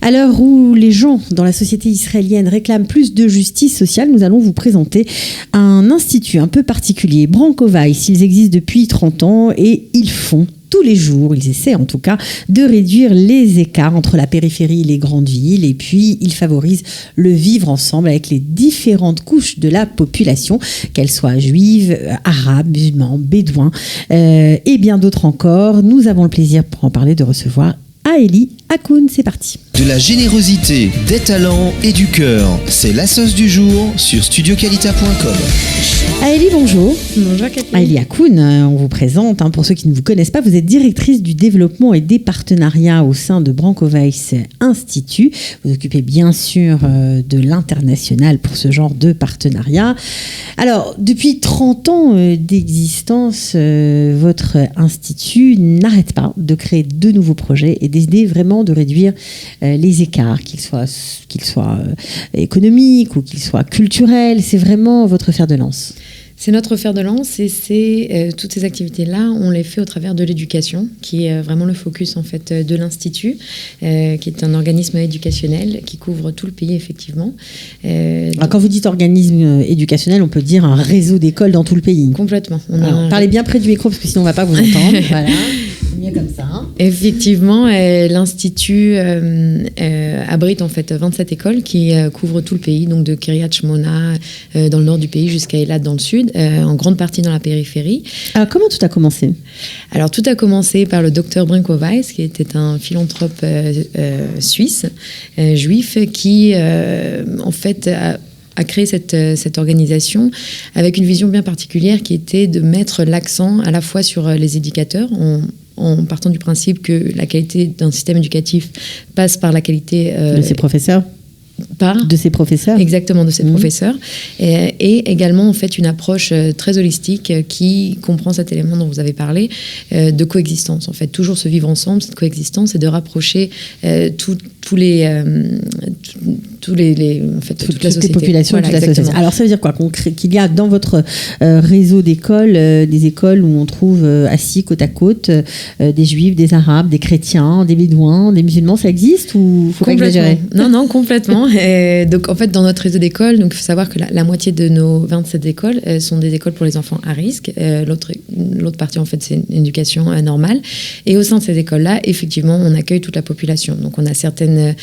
À l'heure où les gens dans la société israélienne réclament plus de justice sociale, nous allons vous présenter un institut un peu particulier, Brankovaïs. Ils existent depuis 30 ans et ils font tous les jours, ils essaient en tout cas de réduire les écarts entre la périphérie et les grandes villes, et puis ils favorisent le vivre ensemble avec les différentes couches de la population, qu'elles soient juives, arabes, musulmans, bédouins et bien d'autres encore. Nous avons le plaisir pour en parler de recevoir Aélie Hakoun. C'est parti. De la générosité, des talents et du cœur, c'est la sauce du jour sur studioqualita.com. Aélie, bonjour. Bonjour Cathy. Aélie Hakoun, on vous présente, pour ceux qui ne vous connaissent pas, vous êtes directrice du développement et des partenariats au sein de Brankovaïs Institut. Vous occupez bien sûr de l'international pour ce genre de partenariat. Alors, depuis 30 ans d'existence, votre institut n'arrête pas de créer de nouveaux projets et d'aider vraiment de réduire les écarts, qu'ils soient économiques ou qu'ils soient culturels. C'est vraiment votre fer de lance. C'est notre fer de lance et toutes ces activités-là, on les fait au travers de l'éducation, qui est vraiment le focus en fait de l'Institut, qui est un organisme éducationnel qui couvre tout le pays effectivement. Quand vous dites organisme éducationnel, on peut dire un réseau d'écoles dans tout le pays. Complètement. Parlez bien près du micro parce que sinon on ne va pas vous entendre. Voilà. Mieux comme ça. Effectivement, l'Institut abrite en fait 27 écoles qui couvrent tout le pays, donc de Kiryat Shmona dans le nord du pays jusqu'à Eilat dans le sud, en grande partie dans la périphérie. Alors comment tout a commencé ? Alors tout a commencé par le docteur Brankovaïs, qui était un philanthrope suisse, juif, qui en fait a créé cette organisation avec une vision bien particulière qui était de mettre l'accent à la fois sur les éducateurs, en partant du principe que la qualité d'un système éducatif passe par la qualité de ses professeurs. De ses professeurs. Exactement, de ses professeurs. Et également, en fait, une approche très holistique qui comprend cet élément dont vous avez parlé, de coexistence. En fait, toujours se vivre ensemble, cette coexistence, et de rapprocher toute la société. Les populations, voilà, toute la société. Alors, ça veut dire quoi ? Qu'il y a dans votre réseau d'écoles, des écoles où on trouve assis côte à côte des juifs, des arabes, des chrétiens, des bédouins, des musulmans, ça existe ou faut pas exagérer ? Non, complètement. Et donc, en fait, dans notre réseau d'écoles, il faut savoir que la moitié de nos 27 écoles sont des écoles pour les enfants à risque. L'autre partie, en fait, c'est une éducation normale. Et au sein de ces écoles-là, effectivement, on accueille toute la population. Donc, on a certaines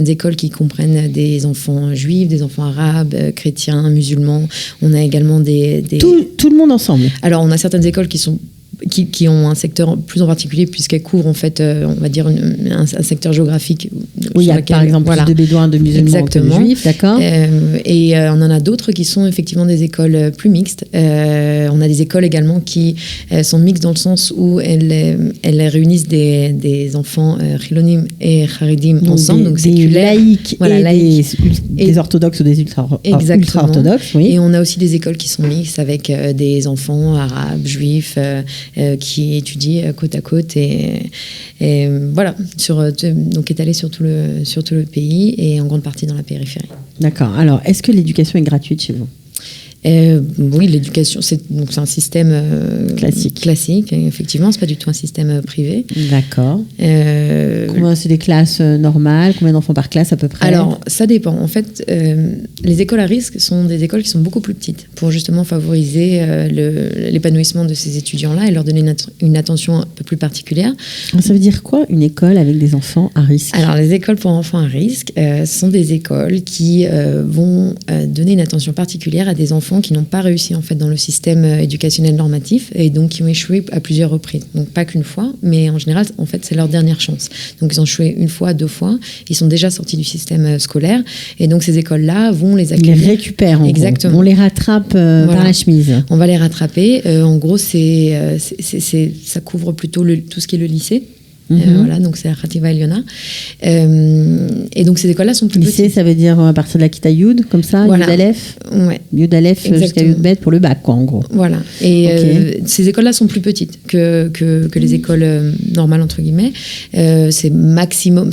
écoles qui comprennent des enfants juifs, des enfants arabes, chrétiens, musulmans. On a également Tout le monde ensemble. Alors, on a certaines écoles qui ont un secteur plus en particulier, puisqu'elles couvrent en fait, on va dire un secteur géographique. Oui, il y a par exemple plus de bédouins, de musulmans que de juifs, d'accord. Et on en a d'autres qui sont effectivement des écoles plus mixtes. On a des écoles également qui sont mixtes dans le sens où elles réunissent des enfants chilonim et haridim ensemble, donc des laïcs, voilà, des orthodoxes ou des ultra-orthodoxes. Oui. Et on a aussi des écoles qui sont mixtes avec des enfants arabes, juifs, qui étudient côte à côte et voilà, donc étalés sur tout le pays et en grande partie dans la périphérie. D'accord. Alors, est-ce que l'éducation est gratuite chez vous ? Oui, l'éducation, c'est un système classique. Effectivement, c'est pas du tout un système privé. D'accord. Combien c'est des classes normales ? Combien d'enfants par classe à peu près ? Alors, ça dépend. En fait, les écoles à risque sont des écoles qui sont beaucoup plus petites pour justement favoriser l'épanouissement de ces étudiants-là et leur donner une attention un peu plus particulière. Ça veut dire quoi, une école avec des enfants à risque ? Alors, les écoles pour enfants à risque sont des écoles qui vont donner une attention particulière à des enfants qui n'ont pas réussi en fait dans le système éducationnel normatif et donc qui ont échoué à plusieurs reprises. Donc pas qu'une fois, mais en général, en fait, c'est leur dernière chance. Donc ils ont échoué une fois, 2 fois, ils sont déjà sortis du système scolaire et donc ces écoles-là vont les accueillir. Ils les récupèrent. Exactement. On les rattrape par la chemise. On va les rattraper. En gros, ça couvre plutôt tout ce qui est le lycée. Voilà, donc c'est la Khativa Eliona. Et donc ces écoles-là sont plus lycée, petites. Ça veut dire à partir de la Kita Yud, comme ça, voilà. Yud Aleph. Ouais. Yud Aleph jusqu'à Yud Bet pour le bac, quoi, en gros. Voilà. Et ces écoles-là sont plus petites que les écoles normales, entre guillemets. C'est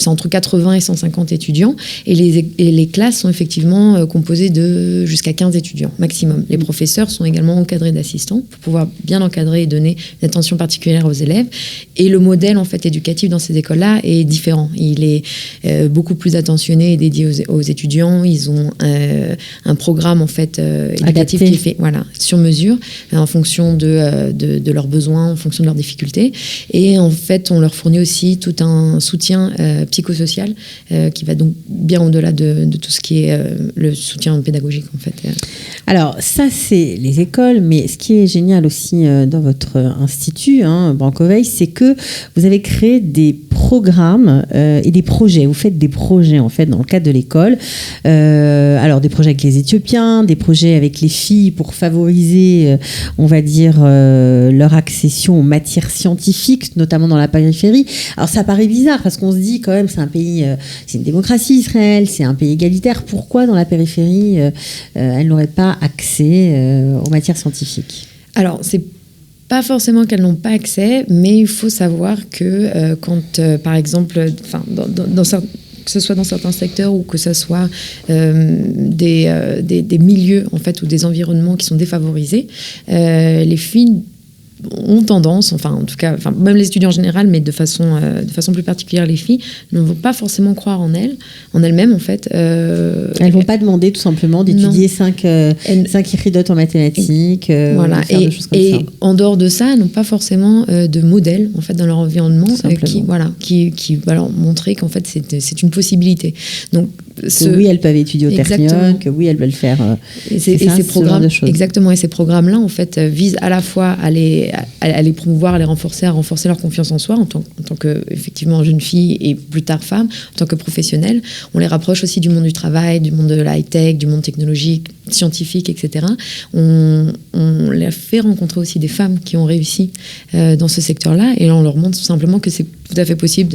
entre 80 et 150 étudiants. Et les classes sont effectivement composées de jusqu'à 15 étudiants, maximum. Les professeurs sont également encadrés d'assistants pour pouvoir bien encadrer et donner une attention particulière aux élèves. Et le modèle, en fait, éducatif éducatif dans ces écoles-là est différent. Il est beaucoup plus attentionné et dédié aux étudiants. Ils ont un programme en fait éducatif qui est fait sur mesure en fonction de leurs besoins, en fonction de leurs difficultés. Et en fait, on leur fournit aussi tout un soutien psychosocial qui va donc bien au-delà de tout ce qui est le soutien pédagogique en fait. Alors ça c'est les écoles, mais ce qui est génial aussi dans votre institut, Branco-Veil, c'est que vous avez créé des programmes et des projets. Vous faites des projets en fait dans le cadre de l'école. Alors des projets avec les Éthiopiens, des projets avec les filles pour favoriser, on va dire, leur accession aux matières scientifiques, notamment dans la périphérie. Alors ça paraît bizarre parce qu'on se dit quand même c'est un pays, c'est une démocratie Israël, c'est un pays égalitaire. Pourquoi dans la périphérie elles n'auraient pas accès aux matières scientifiques? Alors c'est pas forcément qu'elles n'ont pas accès, mais il faut savoir que quand, par exemple, que ce soit dans certains secteurs ou que ce soit des milieux en fait ou des environnements qui sont défavorisés, les filles ont tendance, en tout cas, même les étudiants en général, mais de façon plus particulière, les filles ne vont pas forcément croire en elles-mêmes, en fait. Elles vont pas demander tout simplement d'étudier 5 iridotes en mathématiques, voilà. Faire des choses comme ça. En dehors de ça, elles n'ont pas forcément de modèle en fait dans leur environnement qui va leur montrer qu'en fait c'est une possibilité. Donc oui, elles peuvent étudier au Technion, que oui, elles veulent faire ces programmes, de choses. Exactement, et ces programmes-là, en fait, visent à la fois à les promouvoir, à les renforcer, à renforcer leur confiance en soi en tant que, effectivement, jeune fille et plus tard femme, en tant que professionnelle. On les rapproche aussi du monde du travail, du monde de la high-tech, du monde technologique, scientifique, etc. On les fait rencontrer aussi des femmes qui ont réussi dans ce secteur-là, et là, on leur montre tout simplement que c'est tout à fait possible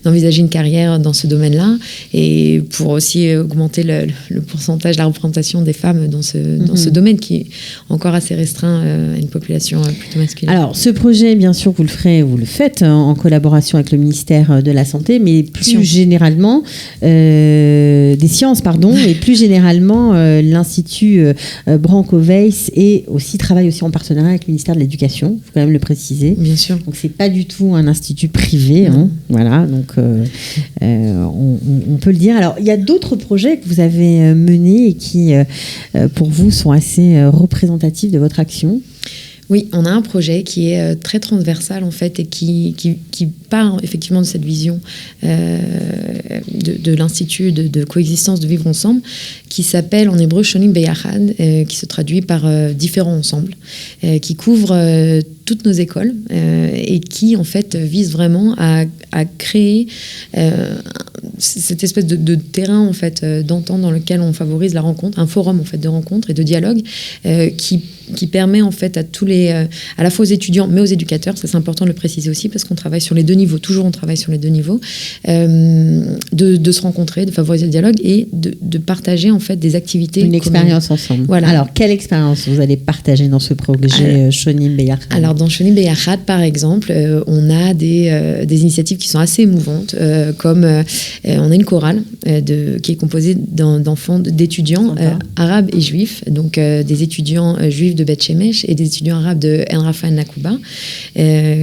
d'envisager une carrière dans ce domaine-là, et pour aussi augmenter le pourcentage, la représentation des femmes dans ce domaine qui est encore assez restreint à une population plutôt masculine. Alors, ce projet, bien sûr, vous le faites en collaboration avec le ministère de la Santé, mais plus généralement, des sciences, pardon, et plus généralement, l'Institut Branco-Veil travaille aussi en partenariat avec le ministère de l'Éducation, il faut quand même le préciser. Bien sûr. Donc, c'est pas du tout un institut privé, voilà, donc on peut le dire. Alors, il y a d'autres projets que vous avez menés et qui, pour vous, sont assez représentatifs de votre action. Oui, on a un projet qui est très transversal en fait et qui part effectivement de cette vision de l'Institut de coexistence, de vivre ensemble, qui s'appelle en hébreu Shonim Beyachad, qui se traduit par différents ensembles, qui couvre toutes nos écoles et qui en fait vise vraiment à créer cette espèce de terrain en fait d'entente dans lequel on favorise la rencontre, un forum en fait de rencontre et de dialogue qui permet en fait à tous à la fois aux étudiants mais aux éducateurs, ça c'est important de le préciser aussi parce qu'on travaille sur les deux niveaux, toujours on travaille sur les deux niveaux, de se rencontrer, de favoriser le dialogue et de partager en fait des activités. Une expérience ensemble. Voilà. Alors quelle expérience vous allez partager dans ce projet Shonim Beyachad? Alors dans Shonim Beyachad par exemple, on a des initiatives qui sont assez émouvantes comme on a une chorale qui est composée d'étudiants arabes et juifs, donc des étudiants juifs de Beth Shemesh et des étudiants arabes de El Rafa et Nakouba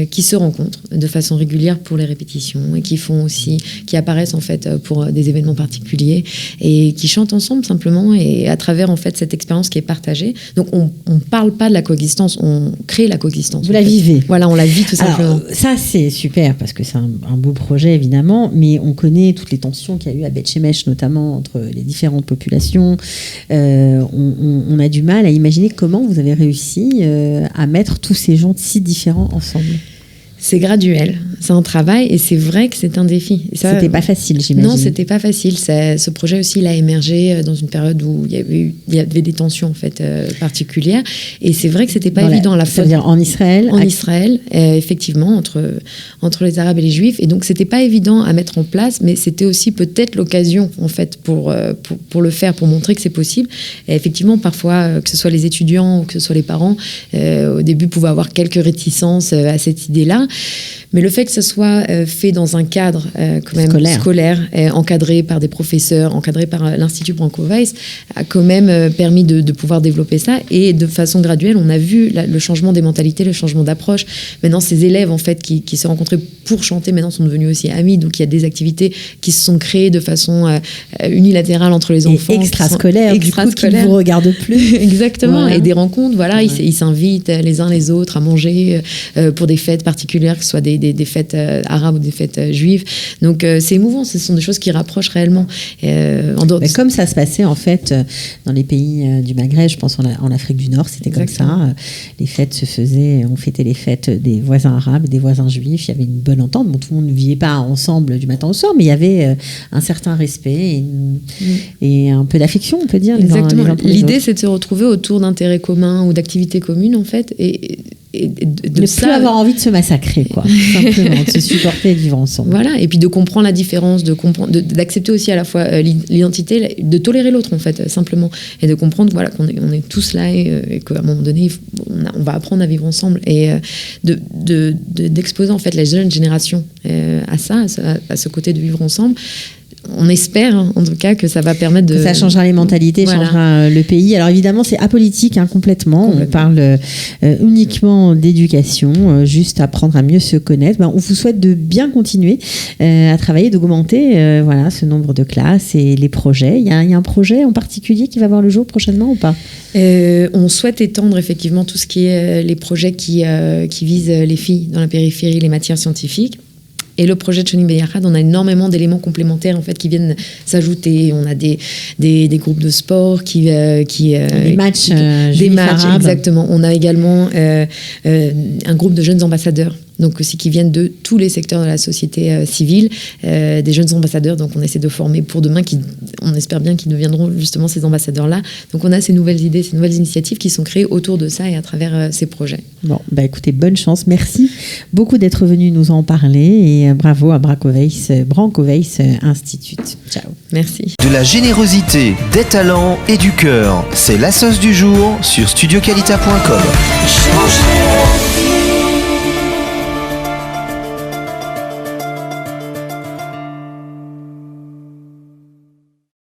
qui se rencontrent de façon régulière pour les répétitions et qui apparaissent en fait pour des événements particuliers et qui chantent ensemble simplement et à travers en fait cette expérience qui est partagée. Donc on parle pas de la coexistence, on crée la coexistence. Vous la vivez. Voilà, on la vit tout simplement. Alors, ça c'est super parce que c'est un beau projet évidemment, mais on connaît toutes les tensions qu'il y a eu à Beth Shemesh notamment entre les différentes populations. On a du mal à imaginer comment vous avez réussi à mettre tous ces gens si différents ensemble. C'est graduel, c'est un travail et c'est vrai que c'est un défi. C'était pas facile, j'imagine. Non, c'était pas facile. Ce projet aussi, il a émergé dans une période où il y avait des tensions en fait particulières et c'est vrai que c'était pas évident à la fois. C'est-à-dire en Israël. En Israël, effectivement, entre les Arabes et les Juifs, et donc c'était pas évident à mettre en place, mais c'était aussi peut-être l'occasion en fait pour le faire, pour montrer que c'est possible. Et effectivement, parfois, que ce soit les étudiants ou que ce soit les parents, au début pouvaient avoir quelques réticences à cette idée-là. Mais le fait que ce soit fait dans un cadre quand même scolaire encadré par des professeurs, encadré par l'Institut Branco-Weiss, a quand même permis de pouvoir développer ça. Et de façon graduelle, on a vu le changement des mentalités, le changement d'approche. Maintenant, ces élèves en fait qui se rencontraient pour chanter, maintenant sont devenus aussi amis. Donc il y a des activités qui se sont créées de façon unilatérale entre les enfants. Extrascolaires, du coup, qui ne vous regardent plus. Exactement. Voilà. Et des rencontres, voilà, ils s'invitent les uns les autres à manger pour des fêtes particulières, que ce soit des fêtes arabes ou des fêtes juives. Donc c'est émouvant, ce sont des choses qui rapprochent réellement. Mais comme ça se passait en fait dans les pays du Maghreb, je pense en Afrique du Nord, c'était exactement comme ça. Les fêtes se faisaient, on fêtait les fêtes des voisins arabes et des voisins juifs. Il y avait une bonne entente. Bon, tout le monde ne vivait pas ensemble du matin au soir, mais il y avait un certain respect et un peu d'affection, on peut dire. Exactement. L'idée, c'est de se retrouver autour d'intérêts communs ou d'activités communes, en fait, et de ne plus avoir envie de se massacrer, quoi. Simplement, de se supporter et de vivre ensemble. Voilà, et puis de comprendre la différence, d'accepter aussi à la fois l'identité, de tolérer l'autre, en fait, simplement, et de comprendre voilà, qu'on est tous là et qu'à un moment donné, on va apprendre à vivre ensemble, et d'exposer en fait la jeune génération à ça, à ce côté de vivre ensemble. On espère, en tout cas, que ça va permettre de... Que ça changera les mentalités, changera le pays. Alors évidemment, c'est apolitique, complètement. On parle uniquement d'éducation, juste apprendre à mieux se connaître. On vous souhaite de bien continuer à travailler, d'augmenter ce nombre de classes et les projets. Il y a un projet en particulier qui va voir le jour prochainement ou pas ? On souhaite étendre effectivement tout ce qui est les projets qui visent les filles dans la périphérie, les matières scientifiques. Et le projet de Shonim Beyachad, on a énormément d'éléments complémentaires en fait qui viennent s'ajouter. On a des groupes de sport des matchs, exactement. On a également un groupe de jeunes ambassadeurs. Donc aussi qui viennent de tous les secteurs de la société civile, des jeunes ambassadeurs. Donc on essaie de former pour demain, on espère bien qu'ils deviendront justement ces ambassadeurs-là. Donc on a ces nouvelles idées, ces nouvelles initiatives qui sont créées autour de ça et à travers ces projets. Bon, écoutez, bonne chance. Merci beaucoup d'être venu nous en parler et bravo à Branco-Weiss Institute. Ciao. Merci. De la générosité, des talents et du cœur, c'est la sauce du jour sur studioqualita.com.